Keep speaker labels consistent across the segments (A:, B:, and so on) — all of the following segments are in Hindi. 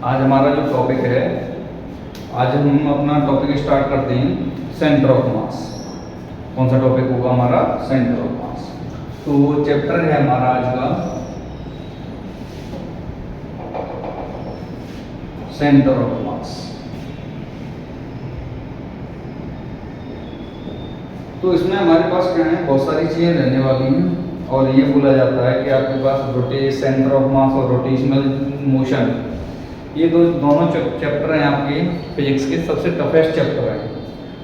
A: आज हमारा जो टॉपिक है, आज हम अपना टॉपिक स्टार्ट करते हैं सेंटर ऑफ मास। कौन सा टॉपिक होगा हमारा? सेंटर ऑफ मास। तो चैप्टर है हमारा आज का सेंटर ऑफ मास। तो इसमें हमारे पास क्या है, बहुत सारी चीज़ें रहने वाली हैं और ये बोला जाता है कि आपके पास सेंटर ऑफ मास और रोटेशनल मोशन, ये दोनों चैप्टर हैं आपके फिजिक्स के सबसे टफेस्ट चैप्टर हैं।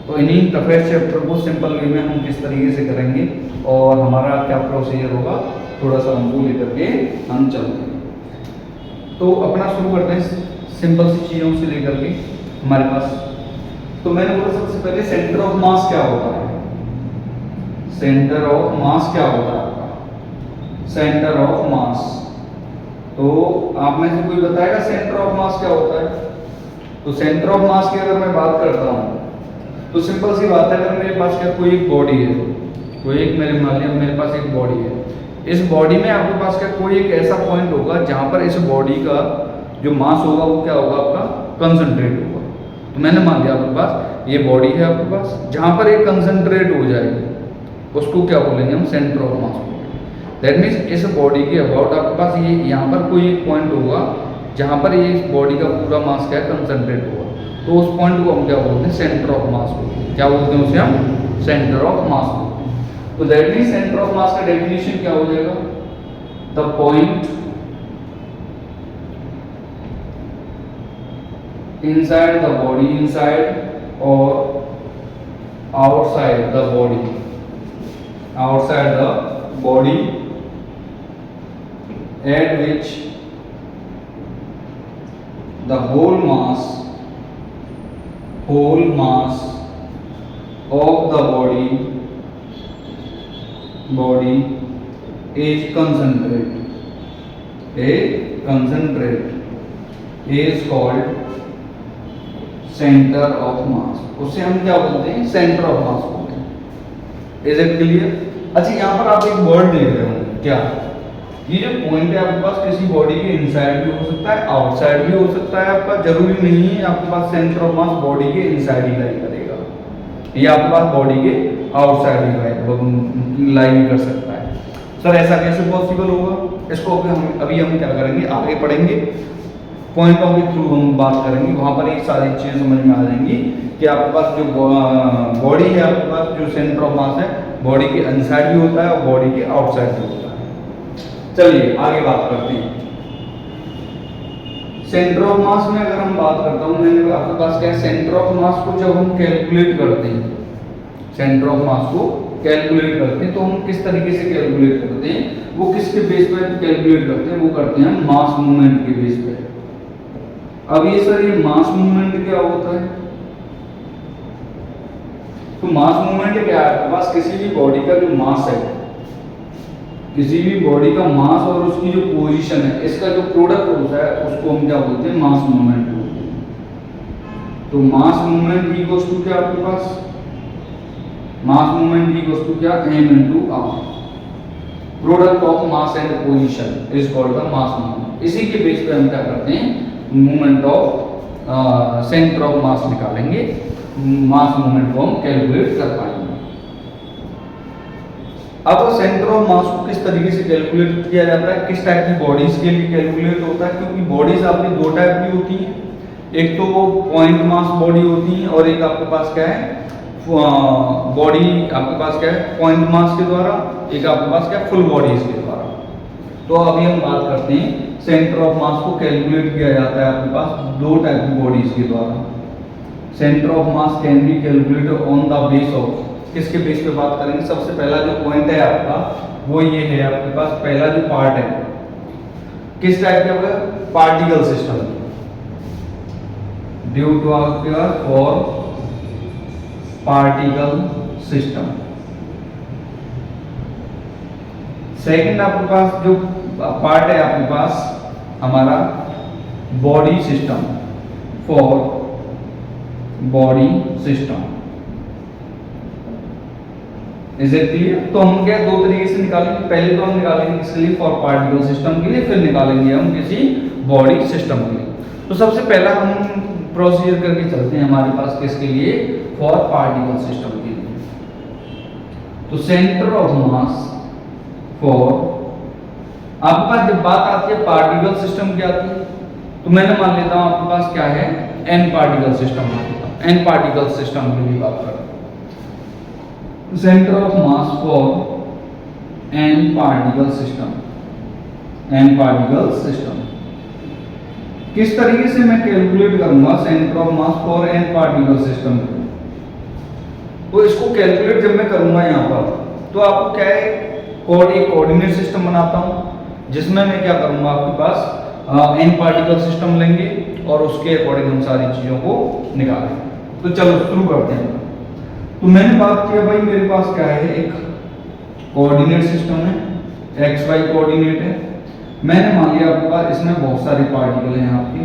A: तो इन्हीं टफेस्ट चैप्टर को सिंपल वे में हम किस तरीके से करेंगे और हमारा क्या प्रोसीजर होगा, थोड़ा सा उनको लेकर के हम चलते हैं। तो अपना शुरू करते हैं सिंपल सी चीज़ों से लेकर के हमारे पास। तो मैंने बोला सबसे पहले सेंटर ऑफ मास क्या होता है। सेंटर ऑफ मास क्या होता है आपका? सेंटर ऑफ मास। तो आप में से कोई बताएगा सेंटर ऑफ मास क्या होता है? तो सेंटर ऑफ मास की अगर मैं बात करता हूँ तो सिंपल सी बात है, अगर मेरे पास क्या कोई एक बॉडी है, कोई एक मेरे पास एक बॉडी है, इस बॉडी में आपके पास क्या कोई एक ऐसा पॉइंट होगा जहां पर इस बॉडी का जो मास होगा वो क्या होगा, आपका कंसंट्रेट होगा। तो मैंने मान लिया आपके पास ये बॉडी है आपके पास, जहां पर एक कंसंट्रेट हो जाएगी उसको क्या बोलेंगे हम? Centre of mass. That means इस बॉडी के अबाउट आपके पास ये यहाँ पर कोई एक पॉइंट होगा जहाँ पर ये इस बॉडी का पूरा मास क्या है, कंसंट्रेट होगा। तो उस पॉइंट को हम क्या बोलते हैं? सेंटर ऑफ मास बोलते हैं। क्या बोलते हैं उसे हम? सेंटर ऑफ मास बोलते हैं। तो दैट मीन्स सेंटर ऑफ मास का डेफिनेशन क्या हो जाएगा? The point inside the body, inside or outside the body, outside the body at which the whole mass of the body is concentrate is called centre of मास। उसे हम क्या बोलते हैं? सेंटर ऑफ मास बोलते हैं। Is it clear? अच्छा, यहाँ पर आप एक वर्ड देख रहे हो क्या? ये जो पॉइंट है आपके पास किसी बॉडी के इनसाइड भी हो सकता है, आउटसाइड भी हो सकता है। आपका जरूरी नहीं है आपके पास सेंटर ऑफ मास बॉडी के इनसाइड ही लाई करेगा, ये आपके पास बॉडी के आउटसाइड ही लाई भी कर सकता है। सर ऐसा कैसे पॉसिबल होगा? इसको अभी हम क्या करेंगे, आगे पढ़ेंगे, पॉइंटों के थ्रू हम बात करेंगे, वहां पर ये सारी चीजें समझ में आ जाएंगी कि आपके पास जो बॉडी है, आपके पास जो सेंटर ऑफ मास है बॉडी के इनसाइड भी होता है और बॉडी के आउटसाइड भी होता है। चलिए आगे बात करते हैं। सेंटर ऑफ मास में अगर हम बात करता हूँ, मैंने आपके पास क्या है, सेंटर ऑफ मास को जब हम कैलकुलेट करते हैं, सेंटर ऑफ मास को कैलकुलेट करते हैं तो हम किस तरीके से कैलकुलेट करते हैं? वो किसके बेस पर कैलकुलेट करते हैं? वो करते हैं मास मूवमेंट के बेस पर। अब ये सर, ये मास मूवमेंट क्या होता है? तो मास मूवमेंट क्या है? आपके पास किसी भी बॉडी का जो मास है, किसी भी बॉडी का मास और उसकी जो पोजीशन है, इसका जो प्रोडक्ट होता है उसको हम क्या बोलते हैं? मास मूवमेंट बोलते हैं। तो मास मूवमेंट इक्वल्स टू क्या आपके पास? मास मूवमेंट इक्वल्स टू क्या? m into r, product of mass and position is called the mass movement. इसी के बेस पे हम क्या करते हैं? मूवमेंट ऑफ सेंटर ऑफ मास निकालेंगे, मास मूवमेंट को हम कैलकुलेट कर पाएंगे। अब सेंटर ऑफ मास को किस तरीके से कैलकुलेट किया जाता है, किस टाइप की बॉडीज के लिए कैलकुलेट होता है? क्योंकि बॉडीज आपकी दो टाइप की होती हैं, एक तो पॉइंट मास बॉडी होती है और एक आपके पास क्या है, बॉडी आपके पास क्या है, पॉइंट मास के द्वारा, एक आपके पास क्या, फुल बॉडीज के द्वारा। तो अभी हम बात करते हैं सेंटर ऑफ मास को कैलकुलेट किया जाता है आपके पास दो टाइप की बॉडीज के द्वारा। Centre of mass can be calculated on the base of, किसके बेस पे बात करेंगे? सबसे पहला जो पॉइंट है आपका वो ये है, आपके पास पहला जो पार्ट है किस टाइप का? Particle system, due to for particle system. Second आपके पास जो पार्ट है आपके पास हमारा body system, for body system. Is it clear? तो हम क्या दो तरीके से निकालेंगे, पहले तो हम निकालेंगे किसके लिए? फॉर पार्टिकल सिस्टम के लिए, फिर निकालेंगे हम किसी बॉडी सिस्टम के लिए। तो सबसे पहला हम प्रोसीजर करके चलते हैं हमारे पास किसके लिए, फॉर पार्टिकल सिस्टम के लिए। तो सेंटर ऑफ मास फॉर, आपके पास जब बात आती है पार्टिकल सिस्टम की आती है, तो मैंने मान लेता हूं आपके पास क्या है, n particle system, n particle system की भी बात करें। Centre of mass for n particle system, n particle system किस तरीके से मैं कैलकुलेट करूंगा centre of mass for n particle system को। तो इसको कैलकुलेट जब मैं करूंगा यहां पर, तो आपको क्या है, कोऑर्डिनेट सिस्टम बनाता हूं जिसमें मैं क्या करूंगा, आपके पास एन पार्टिकल सिस्टम लेंगे और उसके अकॉर्डिंग हम सारी चीजों को निकालेंगे। तो चलो शुरू करते हैं। तो मैंने बात किया भाई मेरे पास क्या है, एक कोऑर्डिनेट सिस्टम है, एक्स वाई कोऑर्डिनेट है। मैंने मान लिया आपके पास इसमें बहुत सारे पार्टिकल हैं आपके,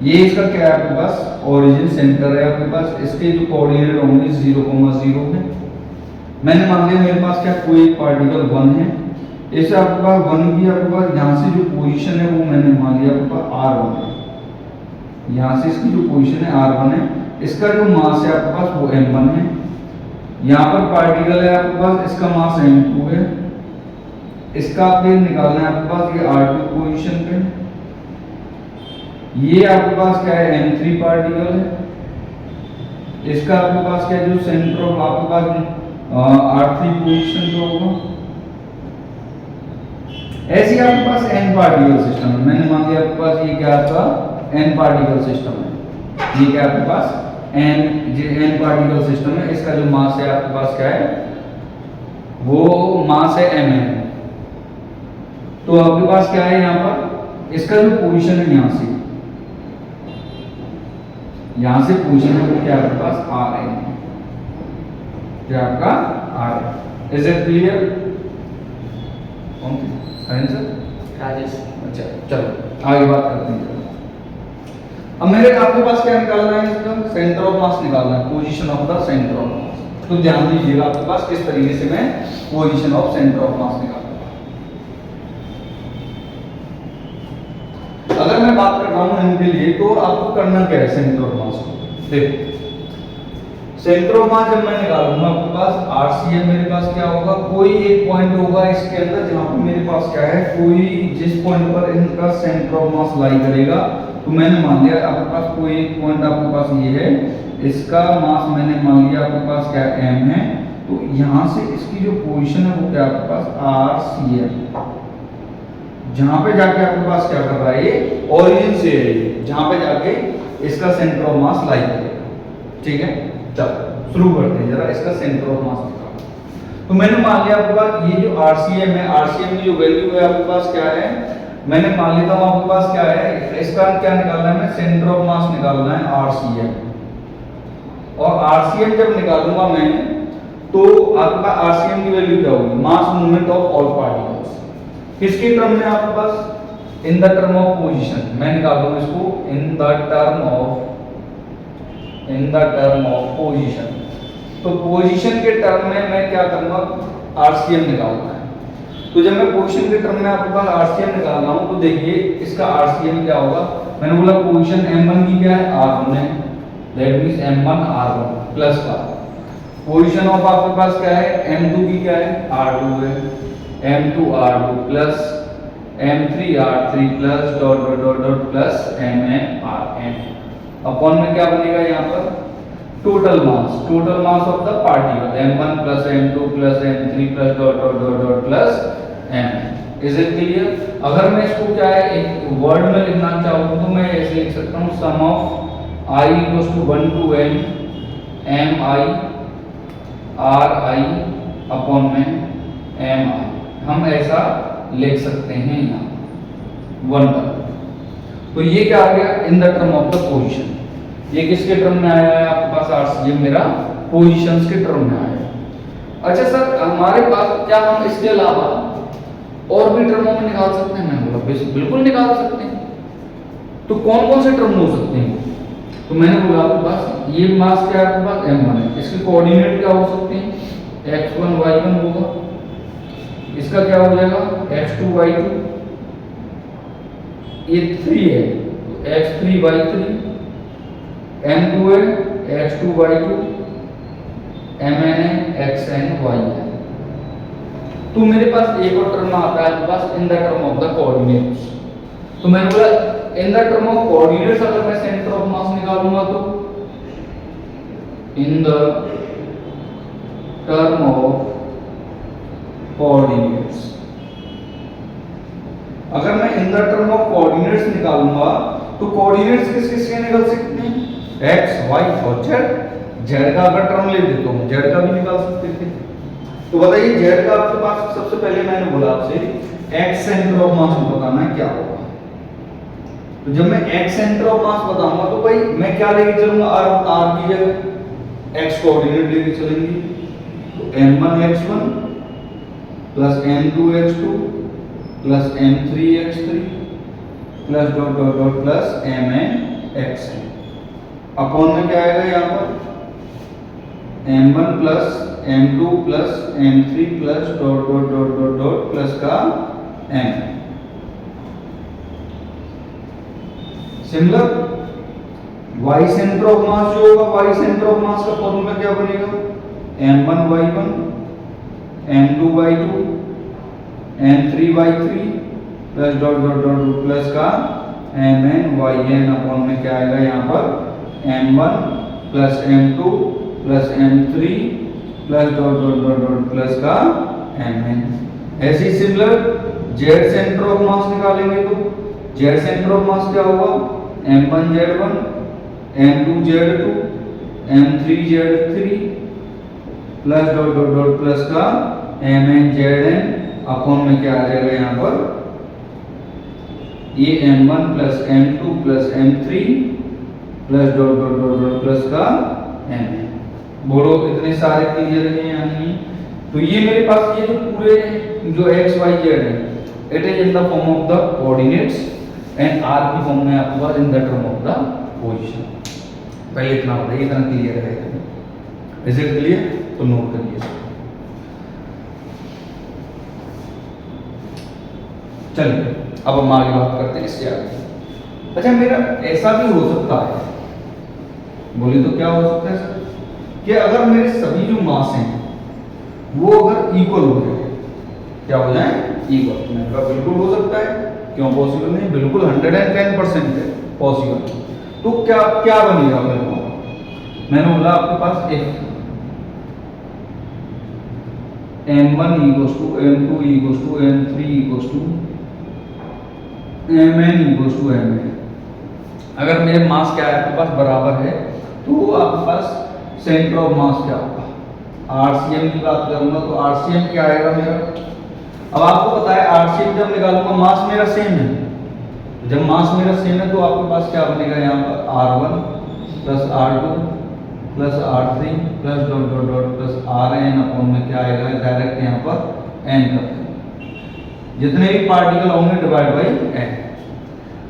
A: ये इसका क्या है आपके पास, ओरिजिन सेंटर है आपके पास, इसके जो कोऑर्डिनेट होंगे 0,0 है। मैंने मान लिया मेरे पास क्या, कोई एक पार्टिकल 1 है, ऐसे आपके पास 1 की आपके पास यहाँ से जो पोजीशन है वो मैंने मान लिया आपके पास R1 है, यहाँ से इसकी जो पोजीशन है R1 है, इसका जो मास है आपके पास वो M1 है। यहाँ पर पार्टिकल है आपके पास, इसका मास M2 है, इसका आपको निकालना है आपके पास ये R2 पोजीशन पे। ये आपके पास क्या है, M3 पार्टिकल है, इसका आपके पास क्या है, जो सेंटर ऑफ आपके पास R3 पोजीशन पे होगा। ऐसे आपके पास n पार्टिकल सिस्टम है। मैंने मान लिया आपके पास ये क्या आपका n पार्टिकल सिस्टम है, ये क्या आपके पास n पार्टिकल सिस्टम है। इसका जो मास है आपके पास क्या है, वो मास है mn। तो आपके पास क्या है, यहाँ पर इसका जो पोजीशन है यहाँ से पोजीशन है वो क्या आपके पास r है, क्या आपका r है। Is it clear? Answer Rajesh. अच्छा चलो आगे बात करते हैं। अब मेरे आपके पास क्या निकालना है, इसका सेंटर ऑफ मास निकालना है, position of the centre of मास। तो ध्यान दीजिएगा आपके पास किस तरीके से मैं position of centre of mass निकालूंगा। अगर मैं बात कर रहा हूं इनके लिए, तो आपको करना क्या है, सेंटर ऑफ मास को देखो। सेंटर ऑफ मास जब मैं निकालूंगा आपके पास RCM, मेरे पास क्या होगा, कोई एक पॉइंट होगा इसके अंदर जहां पे मेरे पास क्या है, कोई जिस पॉइंट पर इनका सेंटर ऑफ मास लाई करेगा। तो मैंने मान लिया आपके पास कोई एक पॉइंट आपके पास ये है, इसका मास मैंने मान लिया आपके पास क्या m है। तो यहां से इसकी जो पोजीशन है वो क्या आपके पास RCM, जहां पे जाके आपके पास क्या कर रहा है, ये ओरिजिन से है, जहां पे जाके इसका सेंटर ऑफ मास लाई करेगा। ठीक है, चलो शुरू करते हैं जरा इसका सेंटर ऑफ मास निकालना। तो मैंने मान लिया आपके पास ये जो RCM है, RCM की जो वैल्यू है आपके पास क्या है, मैंने मान लेता हूं आपके पास क्या है, इसका क्या निकालना है, मैं सेंटर ऑफ मास निकालना है RCM। और RCM जब निकालूंगा मैं, तो आपके पास RCM की वैल्यू क्या होगी, mass movement of all particles. किसके टर्म में आपके पास, in the term of position. मैं निकालूंगा इसको in the term of position. तो पोजीशन के टर्म में मैं क्या करूंगा, RCM निकालना है। तो जब मैं पोजीशन के टर्म में आपके पास RCM निकाल रहा हूं, तो देखिए इसका RCM क्या होगा, मैंने बोला पोजीशन M1 की क्या है, R1 है, that means M1 R1 plus का पोजीशन ऑफ आपके पास क्या है, M2 की क्या है, R2 है, M2 R2 plus M3 R3 plus dot dot dot dot plus Mn Rn upon में क्या बनेगा यहाँ पर, total mass of the particle M1 plus M2 plus M3 plus dot dot dot dot plus M। Is it clear? अगर मैं इसको क्या है एक वर्ड में लिखना चाहूँ तो मैं ऐसे लिख सकता हूँ, sum of I equals to 1 to n Mi Ri upon में Mi, हम ऐसा लिख सकते हैं यहाँ 1 पर। तो ये क्या आ गया, इन the term of the position. ये किसके टर्म में आया है आपके पास, RCM मेरा पोजीशंस के टर्म में आया है। अच्छा सर हमारे पास क्या हम इसके अलावा और भी टर्मों में निकाल सकते हैं, मैं बोला बिल्कुल निकाल सकते हैं। तो कौन कौन से टर्म हो सकते हैं, तो मैंने बोला आपके पास ये मास क्या है आपके पास M1 है, इसके कोऑर्डिनेट क्या हो सकते हैं, x1 y1 होगा, इसका क्या हो जाएगा x2 y2, ये 3 है तो x3y3, m2 है x2y2, mn है xny है। तो मेरे पास एक और टर्म आता है आपके पास in the term of the coordinates. तो मैंने बोला in the term of coordinates अगर मैं सेंटर ऑफ मास निकालूंगा तो in the term of coordinates, अगर मैं in the term of coordinates निकालूंगा तो कोऑर्डिनेट्स किस किस के निकल सकते हैं, x y और z। z का अगर टर्म ले लेते हो z का भी निकाल सकते थे। तो बताइए z का आपके पास सबसे पहले मैंने बोला आपसे x सेंटर ऑफ मास बताना है क्या होगा। तो जब मैं x सेंटर ऑफ मास बताऊंगा तो भाई मैं क्या लेके चलूंगा, r की जगह x कोऑर्डिनेट लेके चलेंगे। तो m1x1 plus m2x2 plus m3x3 plus dot dot dot plus mnxn। Upon में क्या आएगा यहाँ पर m1 plus m2 plus m3 plus dot dot dot dot dot plus का m। Similar y centre of मास जो होगा, y सेंटर ऑफ मास का फॉर्मूला क्या बनेगा, m1y1 m2y2 m3y3 plus dot dot dot plus का mnyn। अपॉन में क्या आएगा यहाँ पर m1 plus m2 plus m3 plus dot dot dot dot plus का mn। ऐसी सिमिलर z सेंटर ऑफ मास निकालेंगे तो z सेंटर ऑफ मास क्या होगा, m1z1 m2z2 m3z3 plus dot dot dot plus का mnzn। अपॉन में क्या आ जाएगा यहाँ पर ये m1 plus m2 plus m3 plus dot dot dot dot plus का mn। बोलो इतने सारे क्लियर हैं या नहीं। तो ये मेरे पास ये जो पूरे जो x y z है it is in the form of the coordinates and r की फॉर्म में आपके पास in the term of the position. पहले इतना बताइए, इतना क्लियर है। Is it clear? तो नोट करिए। चलिए अब हम आगे बात करते हैं इससे आगे। अच्छा मेरा ऐसा भी हो सकता है, बोलिए तो क्या हो सकता है सर, कि अगर मेरे सभी जो मास हैं वो अगर इक्वल हो जाए, क्या हो जाए, इक्वल। मैंने कहा बिल्कुल हो सकता है, क्यों पॉसिबल नहीं, बिल्कुल 110% है पॉसिबल। तो क्या क्या बनेगा मेरे को, मैंने बोला आपके पास एक m1 equals to m2 equals to m3 equals to mn equals to mn। अगर मेरे मास क्या है आपके पास बराबर है तो आपके पास सेंटर ऑफ मास क्या होगा, आरसीएम की बात करूंगा तो आरसीएम क्या आएगा मेरा। अब आपको पता है आरसीएम जब निकालूंगा मास मेरा सेम है, जब मास मेरा सेम है तो आपके पास क्या बनेगा यहाँ पर r1 plus r2 plus r3 plus dot dot dot plus rn। Upon में क्या आएगा, डायरेक्ट यहाँ पर n करते हैं, जितने भी पार्टिकल होंगे डिवाइड बाई n।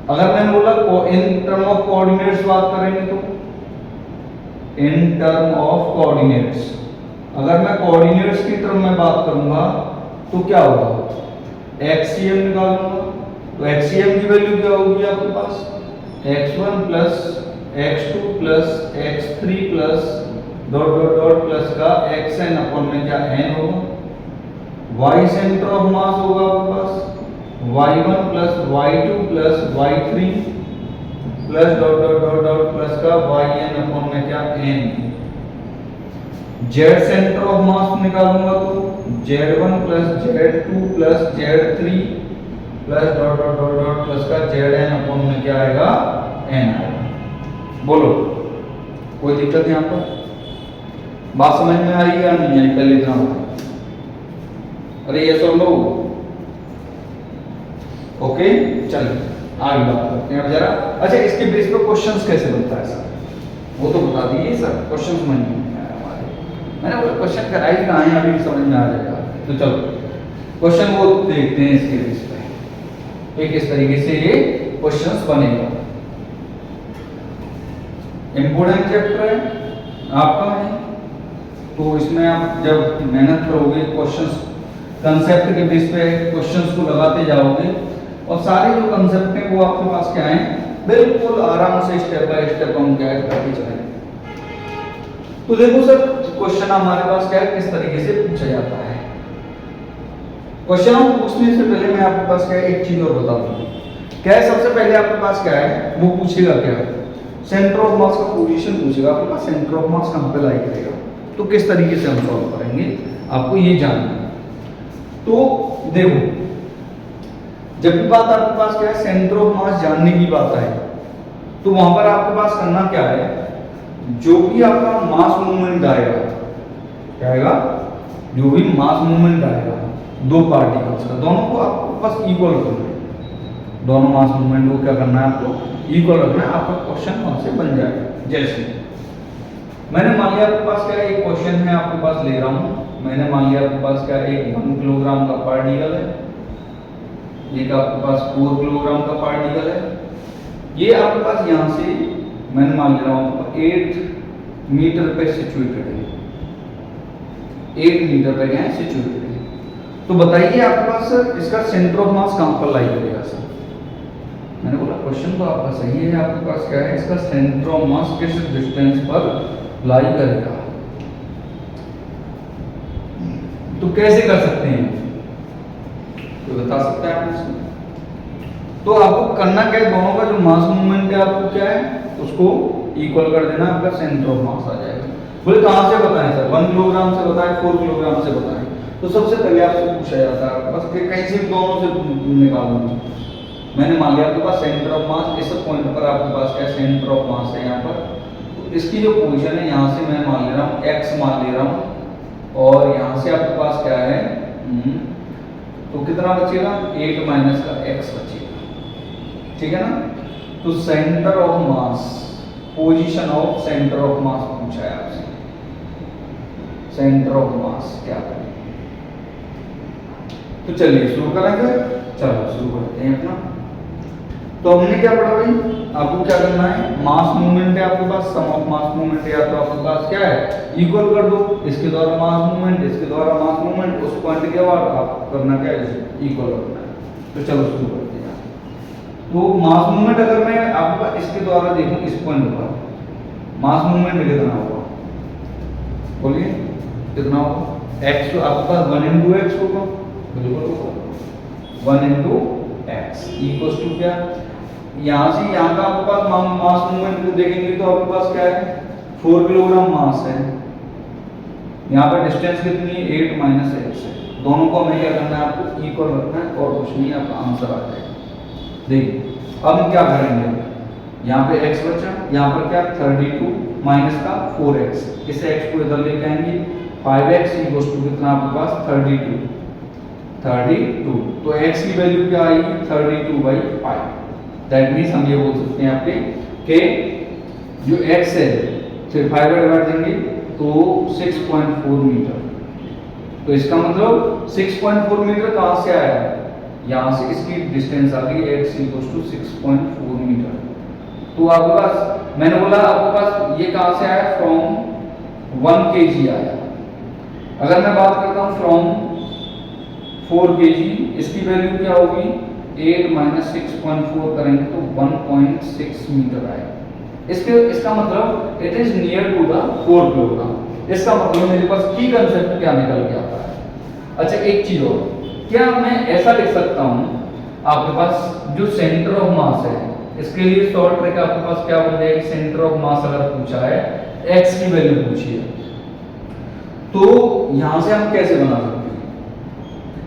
A: अगर मैंने बोला इन टर्म ऑफ कोऑर्डिनेट्स बात करेंगे तो इन टर्म ऑफ कोऑर्डिनेट्स, अगर मैं कोऑर्डिनेट्स की टर्म में बात करूंगा तो क्या होगा, एक्सीएम निकालूंगा तो एक्सीएम की वैल्यू क्या होगी आपके पास, x1 plus x2 plus x3 plus dot dot dot plus का xn। अपॉन में क्या n होगा, y सेंटर ऑफ मास होगा आपके पास y1 plus y2 plus y3 plus dot dot dot dot plus का yn। अपॉन में क्या n। z centre of mass निकालूंगा तो z1 plus z2 plus z3 plus dot dot dot dot plus का zn। अपॉन में क्या आएगा, n आएगा। बोलो कोई दिक्कत यहाँ पर, बात समझ में आ रही है या नहीं आई, पहले इतना होता। अरे ये सब लो, ओके चलिए आगे बात करते हैं अब जरा। अच्छा इसके बेस पर क्वेश्चंस कैसे बनता है सर, वो तो बता दीजिए सर, क्वेश्चंस समझ में नहीं आया हमारे, मैंने बोला क्वेश्चन कराई कहाँ है, अभी समझ में आ जाएगा। तो चलो क्वेश्चन वो देखते हैं इसके बेस पे, एक इस तरीके से ये क्वेश्चंस बनेगा। इम्पोर्टेंट चैप्टर है आपका है, तो इसमें आप जब मेहनत करोगे क्वेश्चंस कंसेप्ट के बेस पे क्वेश्चंस को लगाते जाओगे और सारे जो कंसेप्ट हैं वो आपके पास क्या है, बिल्कुल आराम से स्टेप बाय स्टेप हम क्या करके चलेंगे। तो देखो सर, क्वेश्चन हमारे पास क्या है, किस तरीके से पूछा जाता है। क्वेश्चन पूछने से पहले मैं आपके पास क्या है एक चीज और बता दूं। क्या है, सबसे पहले आपके पास क्या है, वो पूछेगा क्या, सेंटर ऑफ मास का पोजीशन पूछेगा आपके पास, सेंटर ऑफ मास कहां पे लाई करेगा। तो किस तरीके से हम सॉल्व करेंगे आपको ये जानना है। तो देखो, जब भी बात आपके पास क्या है, सेंटर ऑफ मास जानने की बात है, तो वहां पर आपके पास करना क्या है, जो भी आपका मास मूवमेंट आएगा, क्या आएगा, जो भी मास मूवमेंट आएगा दो पार्टिकल्स का, दोनों को आपको बस इक्वल रखना है। दोनों मास मूवमेंट को क्या करना है, आपको इक्वल रखना है। आपका क्वेश्चन वहां से बन जाएगा। जैसे मैंने मान लिया आपके पास क्या है, एक क्वेश्चन है आपके पास ले रहा हूं, मैंने मान लिया आपके पास क्या है, एक 1 किलोग्राम का पार्टिकल है, एक आपके पास 4 किलोग्राम का पार्टिकल है। ये आपके पास यहां से मैंने मान ले रहा हूं 8 मीटर पे सिचुएटेड है, 8 मीटर पे क्या है, सिचुएटेड है। तो बताइए आपके पास सर इसका सेंटर ऑफ मास कहां पर लाई करेगा। सर मैंने बोला क्वेश्चन तो आपका सही है, आपके पास क्या है, इसका सेंटर ऑफ मास किस डिस्टेंस पर लाई करेगा। तो कैसे कर सकते हैं, तो बता सकते हैं आप मुझसे। तो आपको करना क्या है, दोनों का जो मास मूवमेंट है आपको क्या है, उसको इक्वल कर देना, आपका सेंटर ऑफ मास आ जाएगा। बोले कहां से बताएं सर, 1 किलोग्राम से बताएं, 4 किलोग्राम से बताएं। तो सबसे पहले आपसे पूछा जाता है बस कि कहीं से भी दोनों से निकालूंगा। मैंने मान लिया आपके पास सेंटर ऑफ मास, इस पॉइंट पर आपके पास क्या सेंटर ऑफ मास है यहाँ पर, तो इसकी जो पोजीशन है यहाँ से मैं मान ले रहा हूँ x मान ले रहा हूँ, और यहाँ से आपके पास क्या है, तो कितना बचेगा, 8 माइनस का x बचेगा, ठीक है ना। तो centre of mass, position of centre of मास पूछा है आपसे, सेंटर ऑफ मास क्या करें। तो चलिए शुरू करेंगे, चलो शुरू करते हैं अपना। तो हमने क्या पढ़ा भाई, आपको क्या करना है, मास मूवमेंट है आपके पास, सम ऑफ मास मूवमेंट है, या तो आपके पास क्या है, इक्वल कर दो, इसके द्वारा मास मूवमेंट, इसके द्वारा मास मूवमेंट, उस पॉइंट के बाद आप करना क्या है, इक्वल रखना है। तो चलो शुरू करते हैं। तो मास मूवमेंट अगर मैं आपके पास इसके द्वारा देखूं, इस पॉइंट पर मास मूवमेंट कितना होगा, बोलिए कितना होगा, x तो आपके पास 1 into x होगा, बिल्कुल होगा 1 into x इक्वल्स टू क्या, यहाँ से यहाँ का आपके पास मास मूवमेंट को देखेंगे तो आपके पास क्या है, 4 किलोग्राम मास है, यहाँ पर डिस्टेंस कितनी है, 8 माइनस x है। दोनों को हमें क्या करना है, आपको इक्वल रखना है, और कुछ नहीं, आपका आंसर आ जाएगा। देखिए अब हम क्या करेंगे, यहाँ पे x बचा, यहाँ पर क्या 32 माइनस का 4x, इस x को इधर लेके आएंगे, 5x इक्वल्स टू कितना आपके पास 32, तो x की वैल्यू क्या आएगी 32/5। दैट मींस हम ये बोल सकते हैं आपके कि जो x है फिर 5 का डिवाइड देंगे तो 6.4 मीटर। तो इसका मतलब 6.4 मीटर कहां से आया है, यहां से इसकी डिस्टेंस आ गई x इक्वल्स टू 6.4 मीटर। तो आपके पास मैंने बोला आपके पास ये कहां से आया, फ्रॉम 1 kg आया। अगर मैं बात करता हूं फ्रॉम 4 kg, इसकी वैल्यू क्या होगी, 8 माइनस 6.4 करेंगे तो 1.6 मीटर आएगा। इसका मतलब it is near to the 4 kilogram. इसका मतलब मेरे पास की कंसेप्ट क्या निकल के आता है। अच्छा एक चीज और, क्या मैं ऐसा लिख सकता हूं, आपके पास जो सेंटर ऑफ मास है, इसके लिए शॉर्ट ट्रिक आपके पास क्या बन जाएगी, सेंटर ऑफ मास अगर पूछा है, x की वैल्यू पूछी है, तो यहां से हम कैसे बना सकते हैं,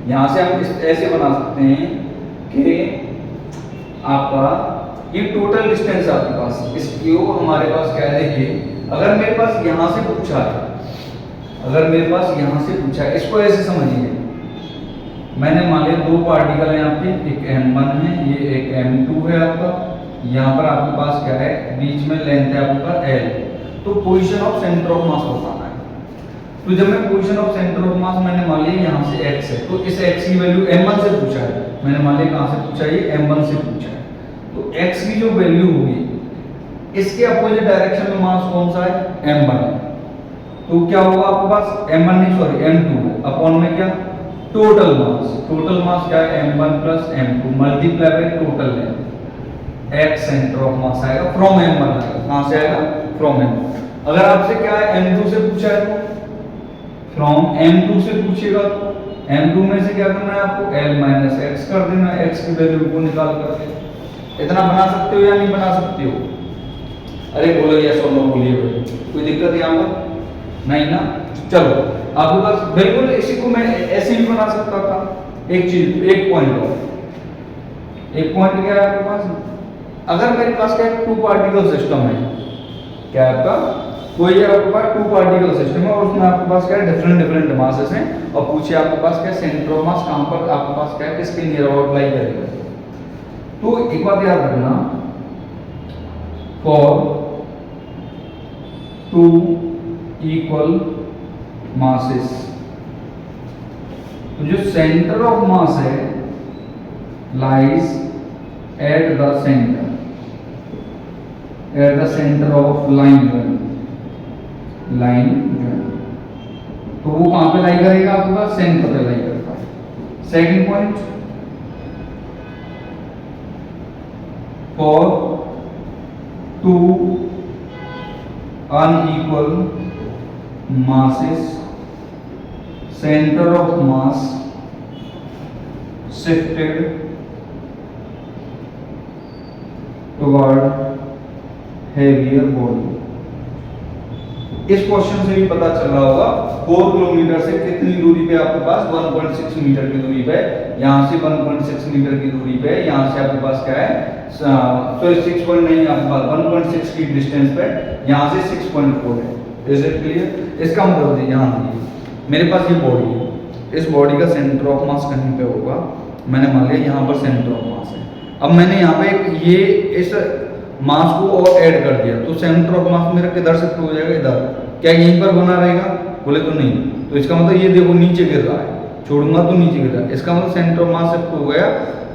A: यहां से हम ऐसे बना सकते हैं कि आपका ये टोटल डिस्टेंस आपके पास, इसको हमारे पास क्या है, देखिए अगर मेरे पास यहां से पूछा है, अगर मेरे पास यहां से पूछा है, इसको ऐसे समझिए, मैंने मान लिया दो पार्टिकल है आपके, एक m1 है, ये एक m2 है आपका, यहाँ पर आपके पास क्या है, बीच में लेंथ है आपका l। तो पोजीशन ऑफ सेंटर ऑफ मास बताना है। तो जब मैं पोजीशन ऑफ सेंटर ऑफ मास मैंने मान लिया यहाँ से x है, तो इस x की वैल्यू m1 से पूछा है, मैंने मान लिया कहाँ से पूछा है, ये m1 से पूछा है। तो x की जो वैल्यू होगी, इसके अपोजिट डायरेक्शन में मास कौन सा है, m1। तो क्या होगा आपके पास m1 नहीं सॉरी m2 अपॉन में क्या टोटल मास क्या है m1 plus m2 multiply by total length x centre of मास आएगा फ्रॉम m1 आएगा। कहां से आएगा? From m1। अगर आपसे क्या है m2 से पूछा है तो फ्रॉम m2 से पूछेगा तो m2 में से क्या करना है आपको l माइनस x कर देना, x की वैल्यू को निकाल करके। इतना बना सकते हो या नहीं बना सकते हो? अरे बोलो यस और नो बोलिए भाई, कोई दिक्कत यहाँ पर नहीं ना? चलो आपके पास बिल्कुल इसी को मैं ऐसे ही बना सकता था। एक चीज, एक पॉइंट क्या है आपके पास? अगर मेरे पास क्या टू पार्टिकल सिस्टम है, क्या है आपका कोई आपके पास टू पार्टिकल सिस्टम है और उसमें आपके पास क्या है डिफरेंट मासेस हैं और पूछे आपके पास क्या सेंटर ऑफ मास कहां पर आपके पास क्या है किसके नियर अबाउट लाई करेगा, तो एक बात याद रखना, फॉर टू इक्वल मासेस तो जो सेंटर ऑफ मास है lies at the centre of line तो वो कहां पे लाई करेगा आपके पास सेंटर पे लाई करता है। Second point, for two unequal masses center of mass shifted toward heavier body। इस क्वेश्चन से भी पता चल रहा होगा 4 किलोमीटर से कितनी दूरी पे आपके पास 1.6 मीटर की दूरी पे, यहां से 1.6 मीटर की दूरी पे, यहां से आपके पास क्या है तो 6 पॉइंट नहीं आपके पास 1.6 की डिस्टेंस पे, यहां से 6.4 है। Is it clear? इसका मतलब है यहाँ मेरे पास ये बॉडी है, इस बॉडी का सेंटर ऑफ मास कहीं पे होगा, मैंने मान लिया यहाँ पर सेंटर ऑफ मास है। अब मैंने यहाँ पे ये इस मास को और ऐड कर दिया तो सेंटर ऑफ मास मेरा किधर शिफ्ट हो जाएगा? इधर। क्या यहीं पर बना रहेगा? बोले तो नहीं, तो इसका मतलब ये देखो नीचे गिर रहा है, छोड़ूंगा तो नीचे गिर रहा है, इसका मतलब सेंटर ऑफ मास शिफ्ट हो गया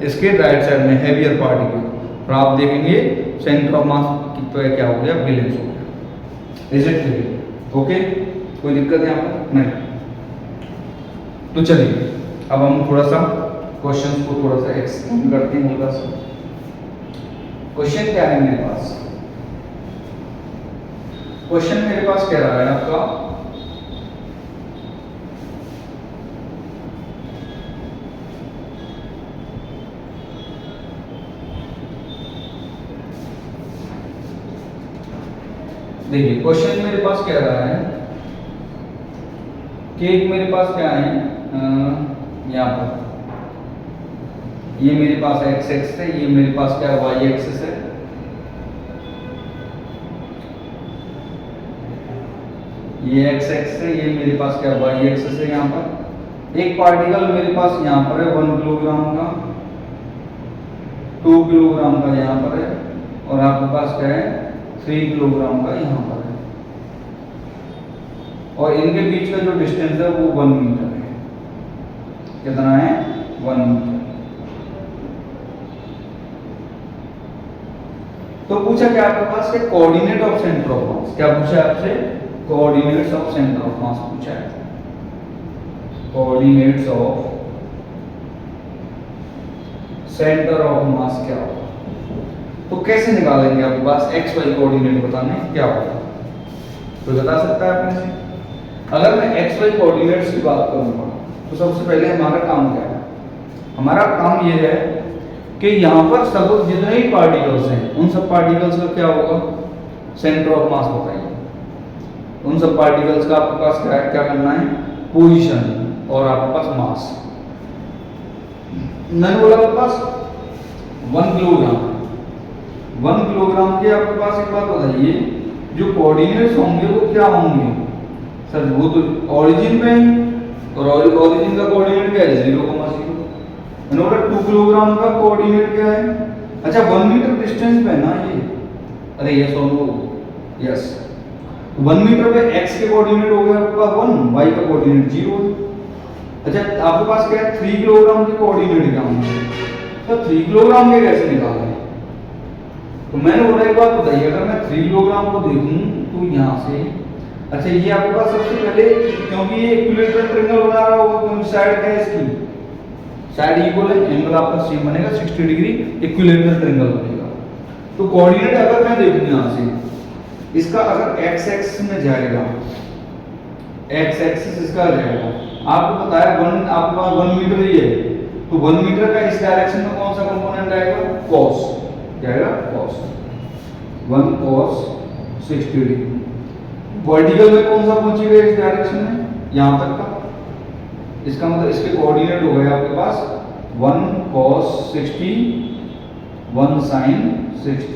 A: इसके राइट साइड में हैवियर पार्टिकल, और आप देखेंगे सेंटर ऑफ मास तो क्या हो गया बैलेंस हो गया। Is it clear? ओके, कोई दिक्कत है यहाँ पर? नहीं। तो चलिए अब हम थोड़ा सा क्वेश्चन को थोड़ा सा एक्सप्लेन करते हैं हल्का सा। क्वेश्चन क्या है मेरे पास? क्वेश्चन मेरे पास कह रहा है आपका देखिए क्वेश्चन मेरे पास कह रहा है कि मेरे पास क्या है यहाँ पर ये मेरे पास एक्स एक्स है, ये मेरे पास क्या वाई एक्सिस है, ये एक्स एक्स है, ये मेरे पास क्या वाई एक्सिस है। यहाँ पर एक पार्टिकल मेरे पास यहाँ पर है 1 किलोग्राम का, 2 किलोग्राम का यहाँ पर है, और आपके पास क्या है 3 किलोग्राम का यहाँ पर है, और इनके बीच का जो डिस्टेंस है वो 1 मीटर है। कितना है? 1 मीटर। तो पूछा क्या आपके पास के कोऑर्डिनेट ऑफ सेंटर ऑफ मास, क्या पूछा आपसे? कोऑर्डिनेट्स ऑफ सेंटर ऑफ मास पूछा है। कोऑर्डिनेट्स ऑफ सेंटर ऑफ मास क्या होगा? तो कैसे निकालेंगे? आपके पास एक्स वाई कोऑर्डिनेट बताने क्या होगा, तो बता सकता है अपने से? अगर मैं एक्स वाई कोऑर्डिनेट्स की बात करूंगा तो सबसे पहले हमारा काम क्या है? हमारा काम ये है कि यहाँ पर सब जितने भी पार्टिकल्स हैं उन सब पार्टिकल्स का क्या होगा? सेंटर ऑफ मास बताइए। उन सब पार्टिकल्स का आपके पास क्या है, क्या करना है? पोजीशन और आपके पास मास। मैंने बोला आपके पास 1 किलोग्राम, 1 किलोग्राम के आपके पास एक बात बताइए, जो कोऑर्डिनेट्स होंगे वो क्या होंगे? सर वो तो ओरिजिन पे है, और ओरिजिन का कोऑर्डिनेट क्या है? 0,0। मैंने बोला 2 किलोग्राम का कोऑर्डिनेट क्या है? अच्छा 1 मीटर डिस्टेंस पे है ना ये? अरे यस और नो? यस। 1 मीटर पे x के कोऑर्डिनेट हो गया आपका 1, y का कोऑर्डिनेट 0। अच्छा आपके पास क्या है? 3 किलोग्राम के कोऑर्डिनेट क्या होंगे? तो 3 किलोग्राम के कैसे निकालें? तो मैंने बोला एक बात बताइए, अगर मैं 3 किलोग्राम को देखूं तो यहाँ से अच्छा ये आपके पास सबसे पहले, क्योंकि ये इक्विलेटरल ट्रायंगल बना रहा होगा, क्योंकि साइड क्या है इसकी, साइड इक्वल है, एंगल आपका सेम बनेगा 60 डिग्री, इक्विलेटरल ट्रायंगल बनेगा। तो कोऑर्डिनेट अगर मैं देखूं यहां से, इसका अगर एक्स एक्सिस में जाएगा, एक्स एक्सिस इसका जाएगा, आपको पता है 1 आपके पास 1 मीटर ही है, तो 1 मीटर का इस डायरेक्शन में कौन सा कंपोनेंट आएगा, cos जाएगा, cos 1 cos 60 डिग्री। वर्टिकल में कौन सा पहुंचेगा इस डायरेक्शन में, यहां तक का, इसका मतलब इसके कोऑर्डिनेट हो गए आपके पास 1 cos 60 1 sin 60,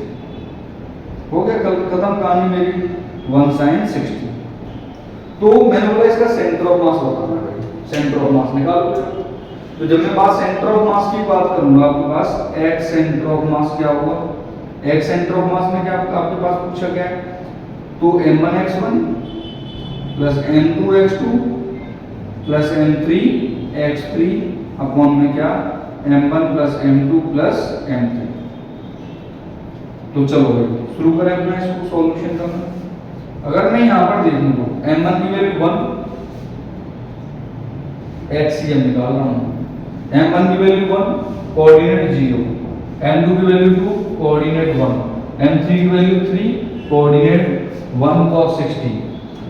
A: हो गया कल खत्म कहानी मेरी, 1 sin 60। तो मैंने बोला इसका सेंटर ऑफ मास बताना है भाई, सेंटर ऑफ मास निकालो। तो जब मैं बात सेंटर ऑफ मास की बात करूंगा, आपके पास एक्स सेंटर ऑफ मास क्या होगा, एक्स सेंटर ऑफ मास में क्या आपके पास पूछा गया है, तो m1x1 plus m2x2 plus m3x3 upon में क्या m1 plus m2 plus m3। तो चलो भाई शुरू करें अपना इसको सॉल्यूशन करना। अगर मैं यहां पर देखूं तो m1 की वैल्यू 1, xcm निकाल रहा हूं, m1 की वैल्यू 1, कोऑर्डिनेट 0, m2 की वैल्यू 2, कोऑर्डिनेट 1, m3 की वैल्यू 3, कोऑर्डिनेट 1 cos 60,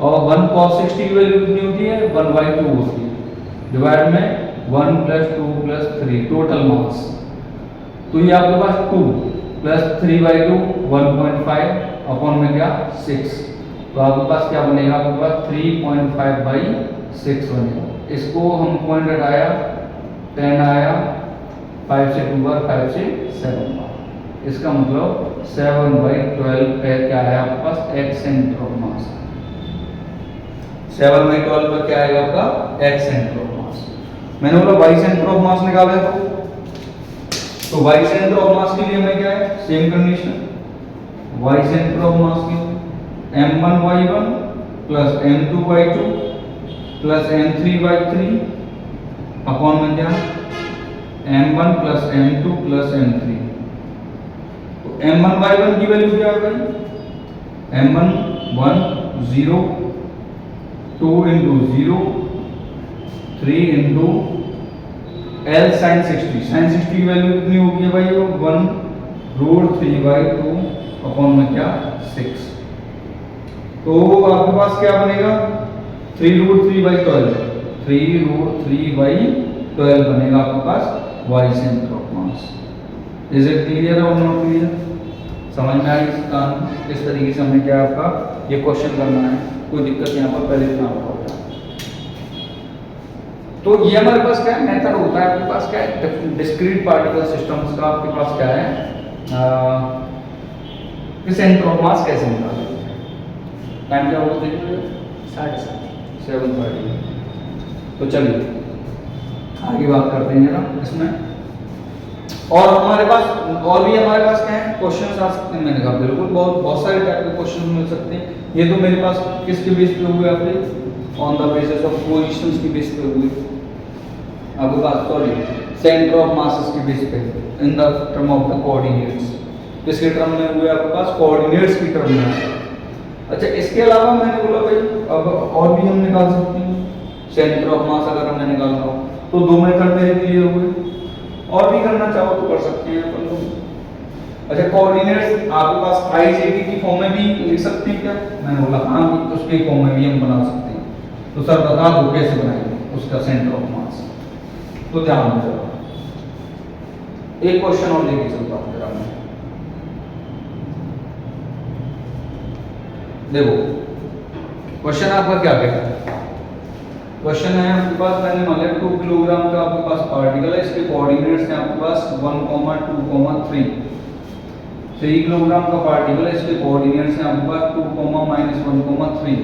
A: और 1 cos 60 की वैल्यू कितनी होती है, 1/2 होती है, डिवाइड में 1 + 2 + 3 टोटल मास। तो ये आपके पास 2 + 3/2 1.5 अपॉन में क्या 6, तो आपके पास क्या बनेगा, आपके पास 3.5/6 बनेगा। इसको हम पॉइंट हटाया, 10 आया, 5 से 2 बार, 5 से 7 बार, इसका मतलब 7/12 पे क्या है आपके पास एक्स सेंटर ऑफ मास, 7/12 पर क्या आएगा आपका एक्स सेंटर ऑफ मास। मैंने बोला वाई सेंटर ऑफ मास निकाले, तो वाई सेंटर ऑफ मास के लिए हमें क्या है, same condition, y centre of mass की m1y1 plus m2y2 plus m3y3 upon में क्या m1 plus m2 plus m3। तो m1y1 की वैल्यू क्या है भाई, m1 1 0 2 into 0 3 into L sin 60, sin 60 की वैल्यू कितनी होगी है भाई, 1√3/2 अपॉन में क्या 6। तो आपके पास क्या बनेगा 3√3/12, 3√3/12 बनेगा आपके पास Y centre of mass. Is it clear और नॉट क्लियर, समझ में आई कहानी, इस तरीके से हमें क्या आपका ये क्वेश्चन करना है, कोई दिक्कत यहाँ पर पहले इतना होगा। तो ये हमारे पास क्या मेथड होता है, आपके पास क्या है डिस्क्रीट पार्टिकल सिस्टम्स का, आपके पास क्या है कि सेंटर ऑफ मास कैसे निकालें। टाइम क्या होगा देखिए 7:30। तो चलिए आगे बात करते हैं जरा इसमें। और हमारे पास और भी हमारे पास क्या है क्वेश्चंस आ सकते हैं, मैंने कहा बिल्कुल बहुत सारे टाइप के क्वेश्चन मिल सकते हैं। ये तो मेरे पास किसके बेस पे हुए आपके, on the basis of positions की बेस पे हुए, आपके पास सॉरी सेंटर ऑफ मासेस की बेस पे इन the term of the coordinates, किसके टर्म में हुए आपके पास कोऑर्डिनेट्स की टर्म में। अच्छा इसके अलावा मैंने बोला भाई अब और भी हम निकाल सकते हैं सेंटर ऑफ मास, अगर हमें निकालना हो तो 2 मेथड मेरे क्लियर हुए, और भी करना चाहो तो कर सकते हैं अपन लोग। अच्छा कोऑर्डिनेट्स आपके पास IJP की फॉर्म में भी लिख सकते हैं क्या, मैंने बोला हाँ उसके फॉर्म में भी हम बना सकते हैं। तो सर बता दो कैसे बनाएंगे उसका सेंटर ऑफ मास, तो ध्यान दो एक क्वेश्चन और लेके चलता हूँ जरा मैं। देखो क्वेश्चन आपका क्या कहता है, क्वेश्चन है आपके पास मैंने मान लिया 2 किलोग्राम का आपके पास पार्टिकल है, इसके कोऑर्डिनेट्स हैं आपके पास 1, 2, 3। 3 किलोग्राम का पार्टिकल है, इसके कोऑर्डिनेट्स हैं आपके पास 2, -1, 3।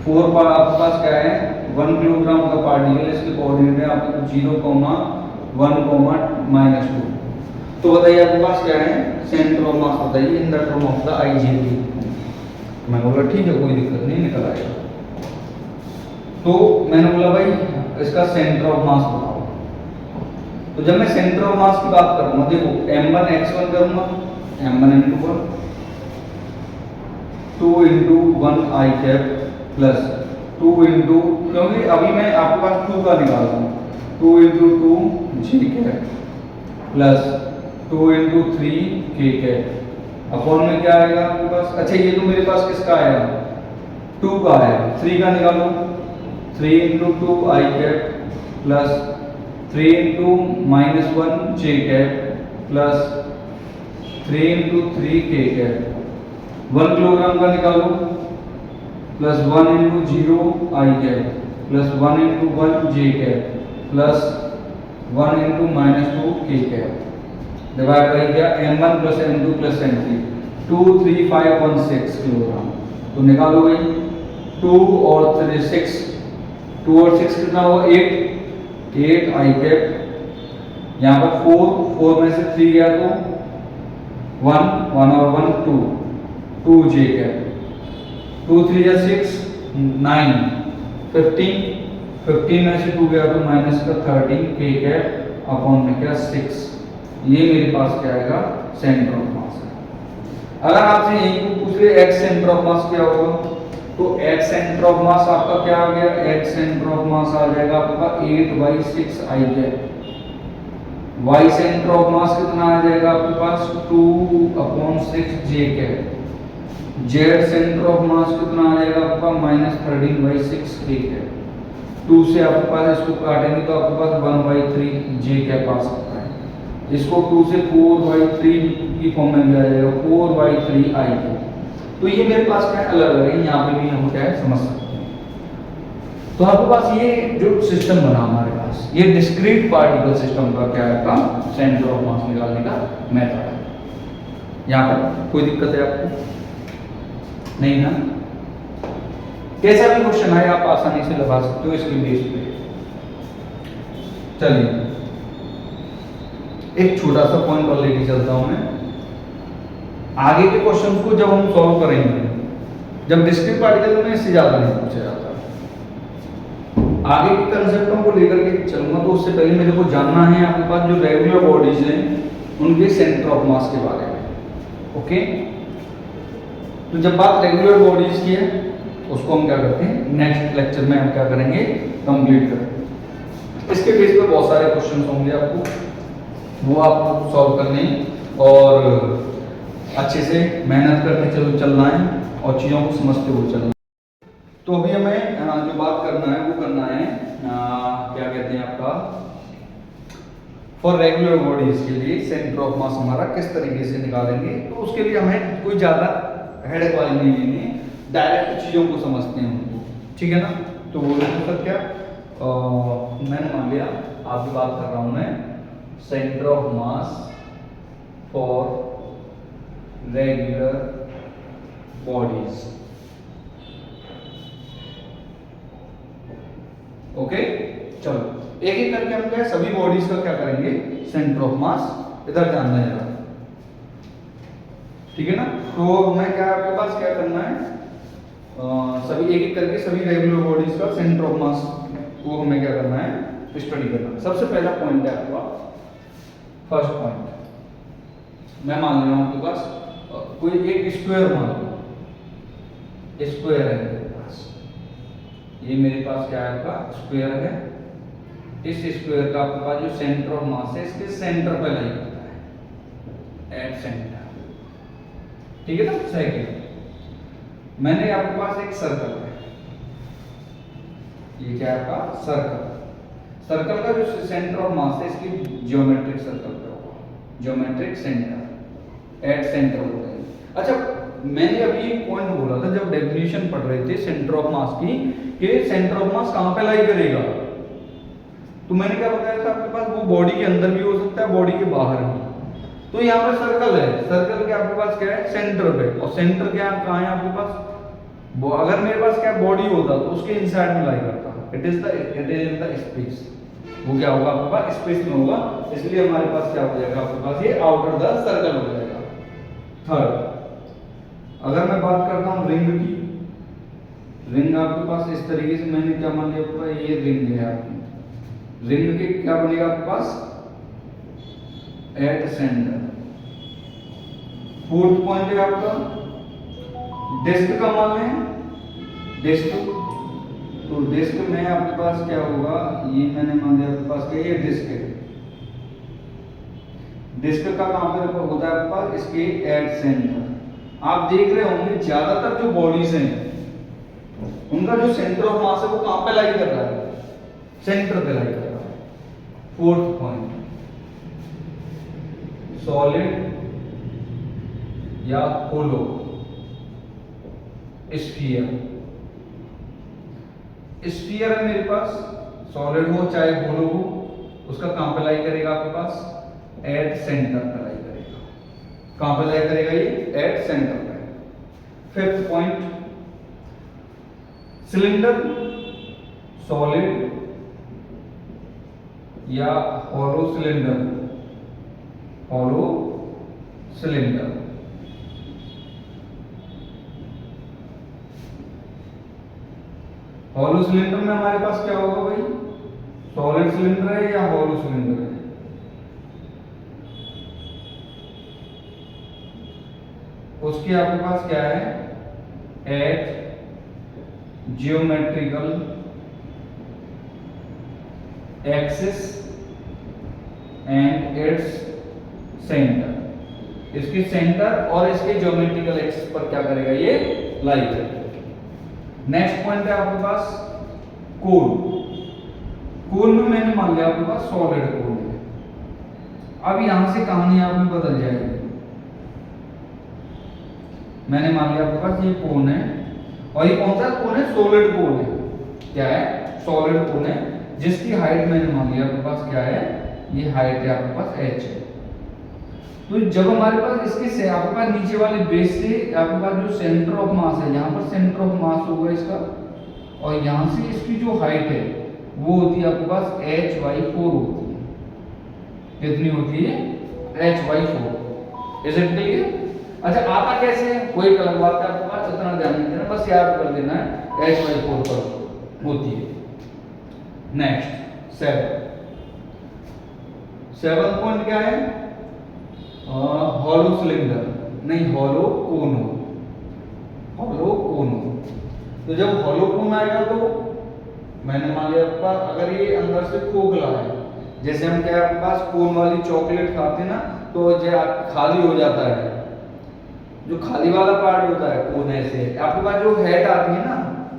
A: 4 पर आपके पास क्या है 1 किलोग्राम का पार्टिकल है, इसके कोऑर्डिनेट है आपके 0, 1, -2। तो बताइए आपके पास क्या है सेंटर ऑफ मास बताइए इन the term of the IJP। मैं बोला ठीक है कोई दिक्कत नहीं निकल आएगा। तो मैंने बोला भाई इसका सेंटर ऑफ मास बताओ। तो जब मैं सेंटर ऑफ मास की बात करूंगा देखो m1 x1 करूंगा m1 × 1 2 इंटू 1 आई कैप प्लस 2 इंटू, क्योंकि अभी मैं आपके पास 2 का निकाल रहा हूँ, 2 इंटू 2 जी कैप प्लस 2 इंटू 3 के कैप अपॉन में क्या आएगा आपके पास। अच्छा ये तो मेरे पास किसका आएगा, 2 का आएगा, 3 का निकालो, 3 इंटू 2 आई कैप प्लस 3 इंटू -1 जे कैप प्लस 3 इंटू 3 के कैप 1 किलोग्राम का निकालो प्लस 1 इंटू 0 आई कैप प्लस 1 इंटू 1 जे कैप प्लस 1 इंटू -2 के कैप डिवाइड बाई क्या m1 plus m2 plus m3 2 3 5 1 6 kilogram. तो निकालो भाई 2 और 3 6, 2 और 6 कितना हुआ 8 आई कैप, यहाँ पर 4 में से 3 गया तो 1 और 1 2 जे कैप 2 3 या 6 9 15 में से 2 गया तो माइनस का 13 के कैप अपॉन में क्या 6। ये मेरे पास क्या आएगा सेंटर ऑफ मास है। अगर आपसे यही को पूछ ले एक्स सेंटर ऑफ मास क्या होगा, तो एक्स सेंटर ऑफ मास आपका क्या आ गया, एक्स सेंटर ऑफ मास आ जाएगा आपका 8/6 I cap. Y centre of mass कितना आ जाएगा आपके पास 2/6 J cap. Z centre of mass कितना आ जाएगा आपका -13/6 के कैप। 2 से आपके पास इसको काटेंगे तो आपके पास 1/3 जे कैप आ सकता है। इसको 2 से 4/3 की फॉर्म में भी आ जाएगा 4/3 आई कैप। तो ये मेरे पास क्या अलग अलग है, यहाँ पे भी हम क्या है समझ सकते हैं। तो आपके पास ये जो सिस्टम बना हमारे पास, ये डिस्क्रीट पार्टिकल सिस्टम का क्या है काम, सेंटर ऑफ मास निकालने का मेथड है। यहाँ पर कोई दिक्कत है आपको नहीं ना, कैसा भी क्वेश्चन आए आप आसानी से लगा सकते हो इसके बेस पे। चलिए एक छोटा सा पॉइंट और लेके चलता हूं मैं। आगे के क्वेश्चन को जब हम सॉल्व करेंगे, जब डिस्क्रीट पार्टिकल में इससे ज्यादा नहीं पूछा जाता, आगे के कंसेप्टों को लेकर के चलूंगा, तो उससे पहले मेरे को जानना है आपके पास जो रेगुलर बॉडीज हैं उनके सेंटर ऑफ मास के बारे में। ओके, तो जब बात रेगुलर बॉडीज की है उसको हम क्या करते हैं नेक्स्ट लेक्चर में हम क्या करेंगे कंप्लीट करेंगे। इसके बेस पे बहुत सारे क्वेश्चन होंगे आपको, वो आपको सॉल्व करने और अच्छे से मेहनत करके चलना है और चीज़ों को समझते हुए चलना है। तो अभी हमें जो बात करना है वो करना है क्या कहते हैं आपका फॉर रेगुलर बॉडीज के लिए सेंटर ऑफ मास हमारा किस तरीके से निकालेंगे। तो उसके लिए हमें कोई ज़्यादा हेडेक वाली नहीं लेनी, डायरेक्ट चीज़ों को समझते हैं उनको, ठीक है ना। तो वो मतलब क्या मैंने मान लिया आपकी बात कर रहा हूँ मैं centre of mass for regular bodies. Okay, चलो एक एक करके हम क्या सभी बॉडीज का क्या करेंगे सेंटर ऑफ मास इधर ध्यान देना, ठीक है ना। तो मैं क्या आपके पास क्या करना है सभी एक एक करके सभी रेगुलर बॉडीज का सेंटर ऑफ मास को हमें क्या करना है स्टडी करना है। सबसे पहला पॉइंट है आपका फर्स्ट पॉइंट, मैं मान रहा हूं आपके पास कोई एक स्क्वायर मान लो, स्क्वायर है मेरे पास, ये मेरे पास क्या है आपका स्क्वायर है। इस स्क्वायर का आपके पास जो सेंटर ऑफ मास है इसके सेंटर पे लाई करता है एट सेंटर, ठीक है ना। सेकंड मैंने आपके पास एक सर्कल है, ये क्या है आपका सर्कल, सर्कल का जो सेंटर ऑफ मास है इसकी ज्योमेट्रिक सर्कल पे होगा, ज्योमेट्रिक सेंटर एट सेंटर होता है। अच्छा मैंने अभी एक पॉइंट बोला था जब डेफिनेशन पढ़ रहे थे सेंटर ऑफ मास की कि सेंटर ऑफ मास कहां पे लाई करेगा, तो मैंने क्या बताया था आपके पास वो बॉडी के अंदर भी हो सकता है बॉडी के बाहर भी। तो यहाँ पे सर्कल है, सर्कल के आपके पास क्या है सेंटर पे, और सेंटर क्या कहाँ है आपके पास, अगर मेरे पास क्या बॉडी होता तो उसके इनसाइड में लाई करता, it is in the space, वो क्या होगा आपके पास स्पेस में होगा, इसलिए हमारे पास क्या हो जाएगा आपके पास ये आउटर द सर्कल हो जाएगा। थर्ड अगर मैं बात करता हूँ रिंग की, रिंग आपके पास इस तरीके से मैंने क्या मान लिया ये रिंग है आपकी, रिंग के क्या बनेगा आपके पास एट सेंटर। फोर्थ पॉइंट है आपका डिस्क का मान लें, डिस्क, तो डिस्क में आपके पास क्या होगा, ये मैंने मान लिया आपके पास क्या, ये डिस्क है। डिस्क का कहां पे होता है आपके पास, इसके एट सेंटर। आप देख रहे होंगे ज्यादातर जो बॉडीज हैं उनका जो सेंटर ऑफ मास है वो कहां पे लाई कर रहा है, सेंटर पे लाई कर रहा है। फोर्थ पॉइंट, सॉलिड या होलो स्फीयर। स्फीयर है मेरे पास, सॉलिड हो चाहे होलो हो, उसका कहां पे लाई करेगा आपके पास, एट सेंटर पे लाई करेगा। कहां पे लाई करेगा ये, एट सेंटर पे। फिफ्थ पॉइंट, सिलेंडर, सॉलिड या hollow cylinder, hollow cylinder. Hollow cylinder में हमारे पास क्या होगा भाई, सॉलिड सिलेंडर है या हॉलो सिलेंडर है, उसके आपके पास क्या है, at geometrical axis and its centre. इसके सेंटर और इसके ज्योमेट्रिकल एक्सिस पर क्या करेगा, ये लाई करेगा। नेक्स्ट पॉइंट है आपके पास कोल। कोल में मैंने मान लिया आपके पास सॉलिड कोल है। अब यहां से कहानी आपकी बदल जाएगी। मैंने मान लिया आपके पास ये कोन है, और ये कौन सा कोन है, सॉलिड कोन है। क्या है, सॉलिड कोन है, जिसकी हाइट मैंने मान लिया आपके पास क्या है, ये हाइट है आपके पास h है। तो जब हमारे पास इसके से आपके पास नीचे वाले बेस से आपके पास जो सेंटर ऑफ मास है, यहाँ पर सेंटर ऑफ मास होगा इसका, और यहाँ से इसकी जो हाइट है वो होती है आपके पास h/4 होती है। कितनी होती है, h/4। Is it clear? अच्छा, आता कैसे है कोई अलग बात है आपके पास, इतना ध्यान नहीं देना, बस याद कर देना है h/4 पर होती है। नेक्स्ट सेवन पॉइंट क्या है, हॉलो सिलेंडर, नहीं हॉलो कोन, हॉलो कोन। तो जब हॉलो कोन आएगा तो मैंने मान लिया आपका, अगर ये अंदर से खोखला है, जैसे हम क्या आपके पास कोन वाली चॉकलेट खाते हैं ना, तो जो खाली हो जाता है, जो खाली वाला पार्ट होता है कोन, ऐसे आपके पास जो हेड आती है ना,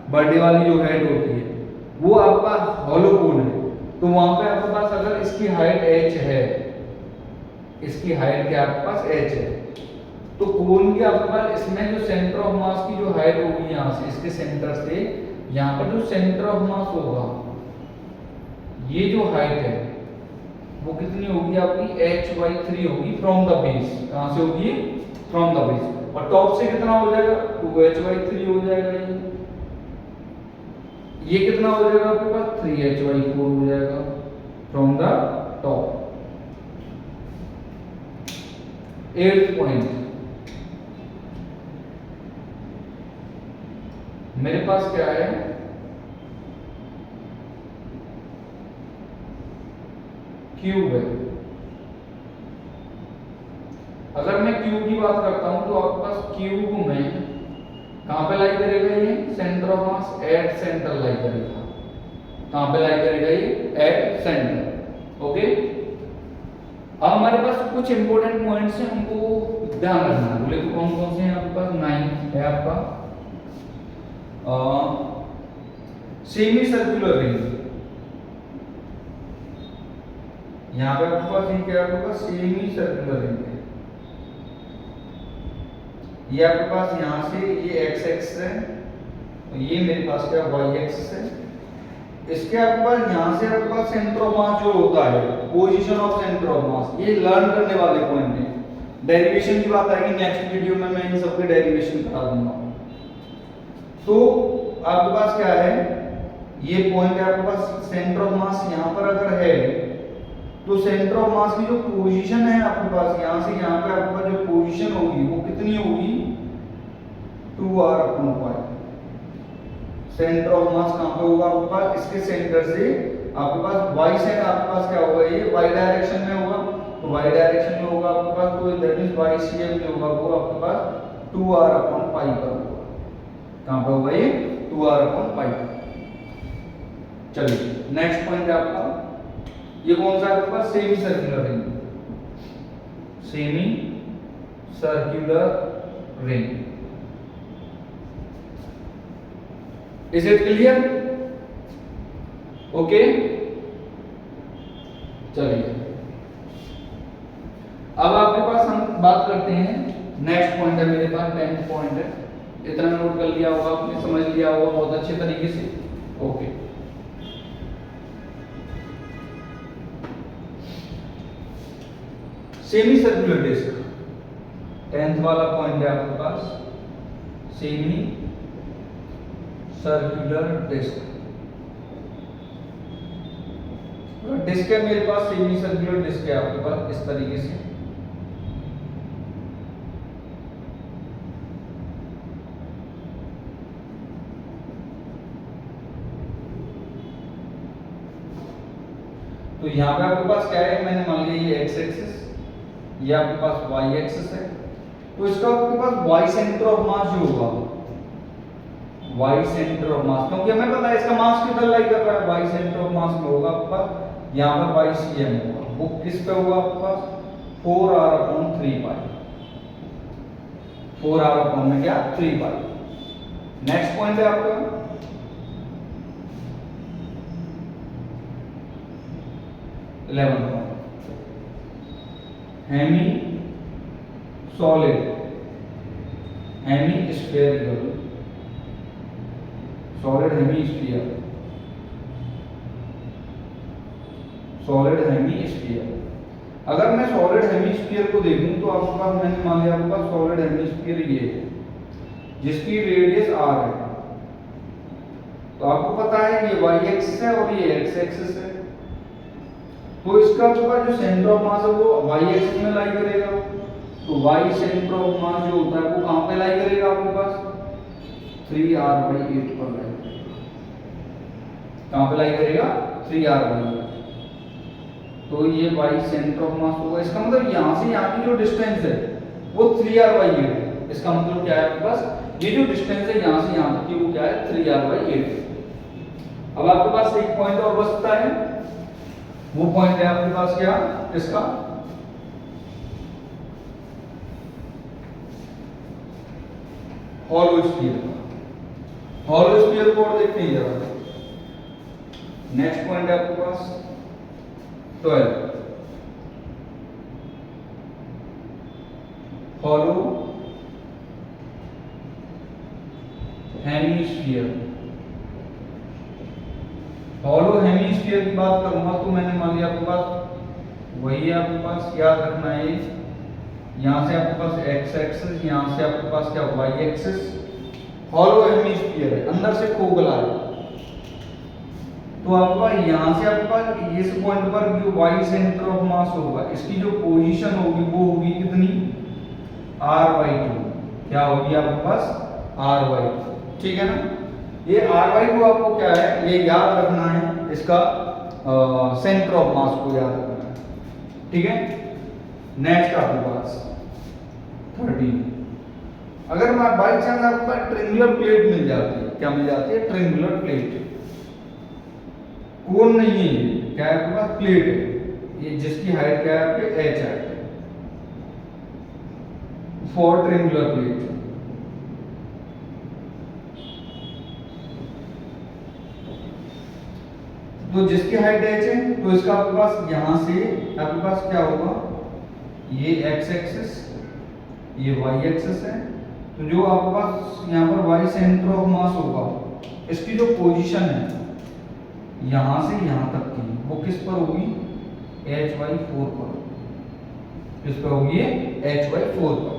A: बर्थडे वाली जो हेड होती है, वो आपके पास हॉलो कोन है। तो वहां पे आपके पास अगर इसकी हाइट h है, इसकी हाइट क्या आपके पास h है, तो कोन के आपके पास इसमें जो सेंटर ऑफ मास की जो हाइट होगी, यहाँ से इसके सेंटर से यहाँ पर जो सेंटर ऑफ मास होगा, ये जो हाइट है वो कितनी होगी आपकी, h/3 होगी फ्रॉम द बेस। कहां से होगी, फ्रॉम द बेस। और टॉप से कितना हो जाएगा, 2h/3 हो जाएगा। ये कितना हो जाएगा आपके पास, 3h/4 हो जाएगा from the top. 8th point, मेरे पास क्या है, क्यूब है। अगर मैं क्यूब की बात करता हूं तो आपके पास क्यूब में कहां पे लाई करेगा, ये centre of mass at centre lie करेगा। कहां पे लाई करेगा, ये एट सेंटर। ओके, अब हमारे पास कुछ इंपॉर्टेंट पॉइंट्स हैं, हमको ध्यान रखना है। बोले तो कौन कौन से हैं आपके पास, 9 है आपका सेमी सर्कुलर रिंग। यहां पे आपके पास ये क्या है, आपके पास सेमी सर्कुलर रिंग है। ये आपके पास यहां से ये x एक्सिस है, ये मेरे पास क्या y एक्सिस है। इसके आपके पास यहां से आपके पास सेंटर ऑफ मास जो होता है, पोजीशन ऑफ सेंटर ऑफ मास, ये लर्न करने वाले पॉइंट हैं। डेरिवेशन की बात आएगी नेक्स्ट वीडियो में, मैं इन सबके डेरिवेशन करा दूंगा। तो आपके पास क्या है, ये पॉइंट है आपके पास सेंटर ऑफ मास यहां पर अगर है, तो सेंटर ऑफ मास की जो पोजीशन है आपके पास, यहां से यहां पे आपके पास जो पोजीशन होगी वो कितनी होगी, 2r/π। सेंटर ऑफ मास कहां पे होगा आपके पास, इसके सेंटर से आपके पास y सेंटर आपके पास क्या होगा, ये y डायरेक्शन में होगा। तो y डायरेक्शन में होगा आपके पास, तो दैट मींस y CM जो होगा वो आपके पास 2r/π पर होगा। कहां पे होगा ये 2r/पाई। चलिए नेक्स्ट पॉइंट है आपका, ये कौन सा है आपके पास, semi circular ring, semi circular ring. Is it clear? Okay चलिए अब आपके पास हम बात करते हैं, नेक्स्ट पॉइंट है मेरे पास 10th पॉइंट है, इतना नोट कर लिया होगा आपने, समझ लिया होगा बहुत अच्छे तरीके से। Okay semi circular disc, 10th वाला पॉइंट है आपके पास, सेमी सर्कुलर डिस्क। डिस्क है मेरे पास, सेमी सर्कुलर डिस्क है आपके पास इस तरीके से। तो यहां पे आपके पास क्या है, मैंने मान लिया ये एक्स एक्सिस, ये आपके पास वाई एक्सिस है। तो इसका आपके पास वाई सेंटर ऑफ मास जो होगा, वाई सेंटर ऑफ मास, क्योंकि हमें पता है इसका मास किधर लाई कर रहा है, वाई सेंटर ऑफ मास में होगा आपके पास यहाँ पर वाई सी एम होगा, वो किस पे होगा आपके पास 4r/3 4r में क्या 3 पाई। नेक्स्ट पॉइंट है आपका hemi solid, hemi spherical, solid hemisphere, solid hemisphere. अगर मैं सॉलिड हेमीस्फीयर को देखूं तो आपके पास, मैंने मान लिया आपके पास सॉलिड हेमीस्फीयर ये है जिसकी रेडियस r है। तो आपको पता है ये y एक्सिस है और ये x एक्सिस है, तो इसका आपके पास जो सेंटर ऑफ मास है वो y एक्सिस में लाई करेगा। तो y सेंटर ऑफ मास जो होता है वो कहां पे लाई करेगा आपके पास 3r/8 पर लाई करेगा। कहां पे लाई करेगा 3r/8। तो ये y सेंटर ऑफ मास होगा, इसका मतलब यहां से यहां की जो डिस्टेंस है वो 3r/8 है। इसका मतलब क्या है आपके पास, ये जो डिस्टेंस है यहां से यहां तक की वो क्या है 3r/8। अब आपके पास एक पॉइंट और बचता है, वो पॉइंट है आपके पास क्या, इसका हॉलो स्फीयर। हॉलो स्फीयर को और देखते हैं जरा। नेक्स्ट पॉइंट है आपके पास 12 हॉलो हेमीस्फीयर। हॉलो हेमीस्फीयर की बात करूंगा तो मैंने मान लिया आपके पास वही है, आपके पास याद रखना है यहां से आपके पास x एक्सिस, यहां से आपके पास क्या y एक्सिस। हॉलो हेमीस्फीयर है, अंदर से खोखला है, तो आपके पास यहां से आपके पास इस पॉइंट पर जो y सेंटर ऑफ मास होगा इसकी जो पोजीशन होगी वो होगी कितनी r/2। क्या होगी आपके पास r/2, ठीक है ना। ये r/2 आपको क्या है ये याद रखना है, इसका सेंटर ऑफ मास को याद रखना है, ठीक है। नेक्स्ट आपके पास 13, अगर मैं बाई चांस आपके पास ट्रायंगुलर प्लेट मिल जाती है, क्या मिल जाती है ट्रायंगुलर प्लेट, कोन नहीं है ये, क्या है आपके पास प्लेट है, ये जिसकी हाइट क्या है आपके h है, फॉर ट्रायंगुलर प्लेट। तो जिसकी हाइट h है तो इसका आपके पास यहां से आपके पास क्या होगा, ये x एक्सिस ये y एक्सिस है। तो जो आपके पास यहाँ पर y सेंटर ऑफ मास होगा इसकी जो पोजीशन है यहां से यहां तक की वो किस पर होगी h/4 पर, किस पर होगी h/4 पर।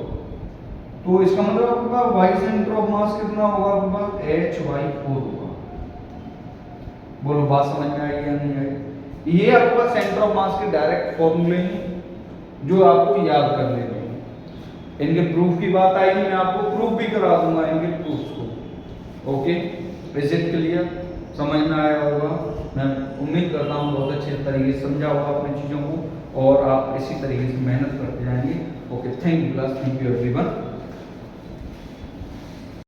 A: तो इसका मतलब आपके पास y सेंटर ऑफ मास कितना होगा आपके पास h/4 होगा। बोलो बात समझ में आई या नहीं आई। ये आपके पास सेंटर ऑफ मास के डायरेक्ट फॉर्मूले हैं जो आपको याद कर लेने हैं। इनके प्रूफ की बात आएगी, मैं आपको प्रूफ भी करा दूंगा इनके प्रूफ को। ओके इज इट क्लियर, समझ में आया होगा। मैं उम्मीद करता हूँ बहुत अच्छे तरीके से समझा होगा अपनी चीज़ों को और आप इसी तरीके से मेहनत करते जाएंगे। Okay thank you class, thank you everyone.